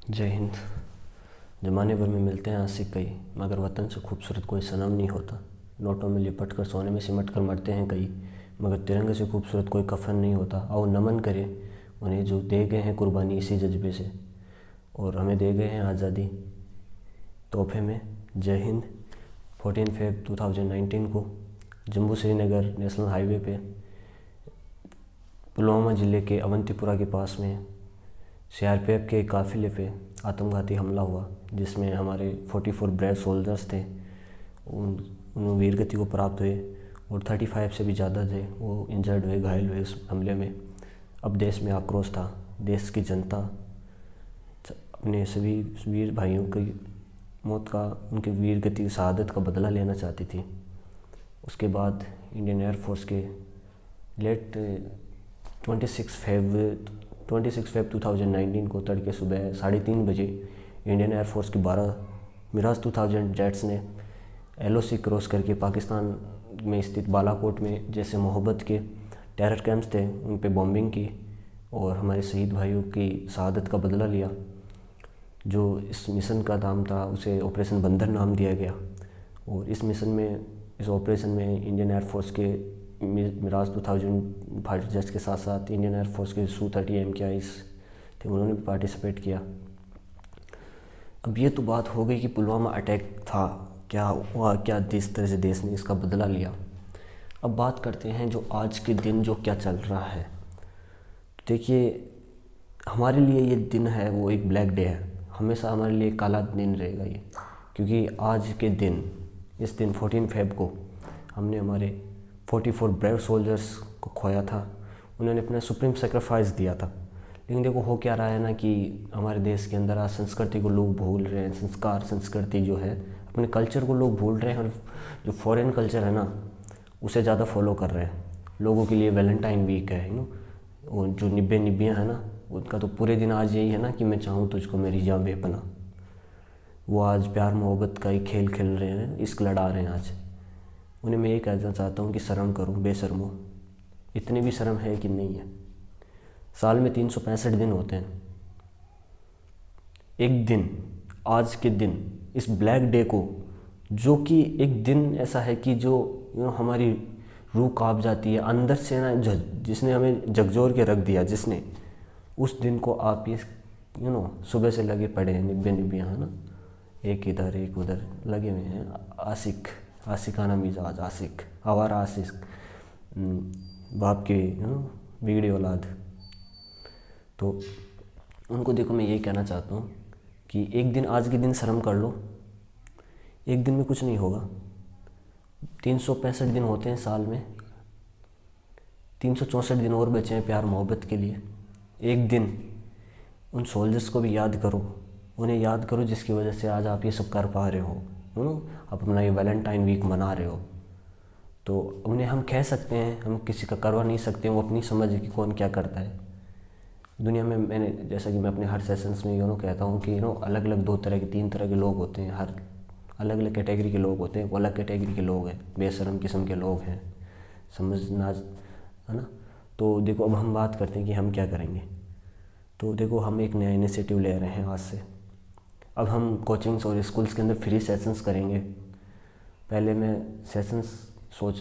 जय हिंद। ज़माने भर में मिलते हैं आशिक कई, मगर वतन से खूबसूरत कोई सनम नहीं होता। नोटों में लिपट कर सोने में सिमट कर मरते हैं कई, मगर तिरंगे से खूबसूरत कोई कफन नहीं होता। आओ नमन करें उन्हें जो दे गए हैं कुर्बानी इसी जज्बे से, और हमें दे गए हैं आज़ादी तोहफे में। जय हिंद। 14 फेब 2019 को जम्मू श्रीनगर नेशनल हाईवे पे पुलवामा ज़िले के अवंतीपुरा के पास में सीआरपीएफ के काफ़िले पे आत्मघाती हमला हुआ, जिसमें हमारे 44 ब्रेव सोल्जर्स थे। उन वीरगति को प्राप्त हुए और 35 से भी ज़्यादा थे वो इंजर्ड हुए, घायल हुए इस हमले में। अब देश में आक्रोश था। देश की जनता अपने सभी वीर भाइयों की मौत का, उनकी वीरगति की शहादत का बदला लेना चाहती थी। उसके बाद इंडियन एयरफोर्स के लेट 26 फेब 2019 को तड़के सुबह 3:30 बजे इंडियन एयरफोर्स की 12 मिराज 2000 जेट्स ने LOC क्रॉस करके पाकिस्तान में स्थित बालाकोट में जैसे मोहब्बत के टेरर कैंप्स थे उन पे बॉम्बिंग की और हमारे शहीद भाइयों की शहादत का बदला लिया। जो इस मिशन का नाम था उसे ऑपरेशन बंदर नाम दिया गया। और इस मिशन में, इस ऑपरेशन में इंडियन एयरफोर्स के मिराज 2000 फाइटर जेट्स के साथ साथ इंडियन एयरफोर्स के Su-30 MKIs थे, उन्होंने भी पार्टिसिपेट किया। अब ये तो बात हो गई कि पुलवामा अटैक था, क्या हुआ, क्या जिस तरह से देश ने इसका बदला लिया। अब बात करते हैं जो आज के दिन जो क्या चल रहा है। देखिए, हमारे लिए ये दिन है वो एक ब्लैक डे है, हमेशा हमारे लिए काला दिन रहेगा ये, क्योंकि आज के दिन, इस दिन 14 फेब को हमने हमारे 44 ब्रेव सोल्जर्स को खोया था। उन्होंने अपना सुप्रीम सेक्रीफाइस दिया था। लेकिन देखो हो क्या रहा है ना कि हमारे देश के अंदर आज संस्कृति को लोग भूल रहे हैं। संस्कार, संस्कृति जो है, अपने कल्चर को लोग भूल रहे हैं और जो फॉरेन कल्चर है ना उसे ज़्यादा फॉलो कर रहे हैं। लोगों के लिए वैलेंटाइन वीक है, वो जो निब्बे निब्बियाँ हैं ना, उनका तो पूरे दिन आज यही है ना कि मैं चाहूँ तुझको मेरी जान बेपना। वो आज प्यार मोहब्बत का ही खेल खेल रहे हैं, इश्क लड़ा रहे हैं आज। उन्हें मैं ये कहना चाहता हूँ कि शर्म करो बेशर्मो। इतनी भी शर्म है कि नहीं है। साल में 365 दिन होते हैं। एक दिन, आज के दिन, इस ब्लैक डे को, जो कि एक दिन ऐसा है कि जो हमारी रूह कांप जाती है अंदर से ना, जिसने हमें झकझोर के रख दिया, जिसने, उस दिन को आप ये सुबह से लगे पड़े हैं निब्बे निब्बियाँ, है ना, एक इधर एक उधर लगे हुए हैं। आशिक, आशिकाना मिजाज, आशिक, आवारा आशिक, बाप की बिगड़ी औलाद। तो उनको देखो मैं ये कहना चाहता हूँ कि एक दिन, आज के दिन शर्म कर लो। एक दिन में कुछ नहीं होगा। 365 दिन होते हैं साल में, 364 दिन और बचे हैं प्यार मोहब्बत के लिए। एक दिन उन सोल्जर्स को भी याद करो, उन्हें याद करो जिसकी वजह से आज आप ये सब कर पा रहे हो, आप अपना ये वैलेंटाइन वीक मना रहे हो। तो उन्हें हम कह सकते हैं, हम किसी का करवा नहीं सकते, वो अपनी समझ है कि कौन क्या करता है दुनिया में। मैंने, जैसा कि मैं अपने हर सेशंस में कहता हूँ कि अलग अलग 2 तरह के 3 तरह के लोग होते हैं। हर अलग अलग कैटेगरी के लोग होते हैं। वो अलग कैटेगरी के लोग हैं, बेशर्म किस्म के लोग हैं, समझना, है ना। तो देखो अब हम बात करते हैं कि हम क्या करेंगे। तो देखो हम एक नया इनिशिएटिव ले रहे हैं आज से। अब हम कोचिंग्स और स्कूल्स के अंदर फ्री सेशंस करेंगे। पहले मैं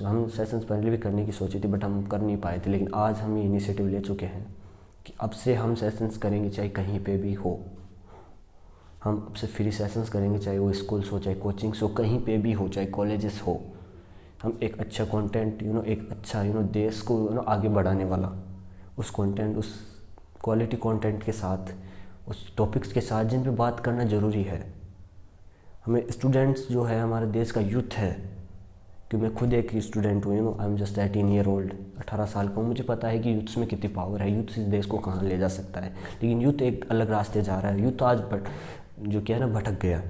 हम सेशंस पहले भी करने की सोची थी, बट हम कर नहीं पाए थे। लेकिन आज हम ये इनिशिएटिव ले चुके हैं कि अब से हम सेशंस करेंगे, चाहे कहीं पे भी हो। हम अब से फ्री सेशंस करेंगे, चाहे वो स्कूल्स हो, चाहे कोचिंग्स हो, कहीं पे भी हो, चाहे कॉलेजेस हो। हम एक अच्छा कंटेंट, एक अच्छा देश को आगे बढ़ाने वाला उस कंटेंट, उस क्वालिटी कंटेंट के साथ, उस टॉपिक्स के साथ जिन पे बात करना ज़रूरी है। हमें स्टूडेंट्स जो है, हमारे देश का यूथ है, कि मैं खुद एक स्टूडेंट हूँ, I am just 18 year old, 18 साल का हूँ। मुझे पता है कि यूथ्स में कितनी पावर है, यूथ इस देश को कहाँ ले जा सकता है। लेकिन यूथ एक अलग रास्ते जा रहा है। यूथ आज जो क्या है ना, भटक गया।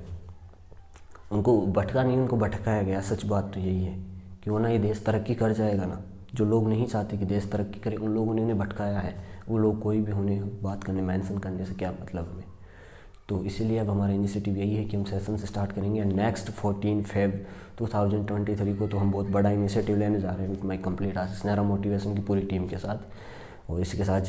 उनको भटका नहीं, उनको भटकाया गया। सच बात तो यही है कि वो ना, ये देश तरक्की कर जाएगा ना। जो लोग नहीं चाहते कि देश तरक्की करे, उन लोगों ने उन्हें भटकाया है। वो लोग कोई भी उन्हें बात करने, मेंशन करने से क्या मतलब हमें। तो इसीलिए अब हमारा इनिशिएटिव यही है कि हम सेशन से स्टार्ट करेंगे। एंड नेक्स्ट 14 फेब 2023 को तो हम बहुत बड़ा इनिशिएटिव लेने जा रहे हैं with my complete Ashish Nehra motivation की पूरी टीम के साथ। और इसी के साथ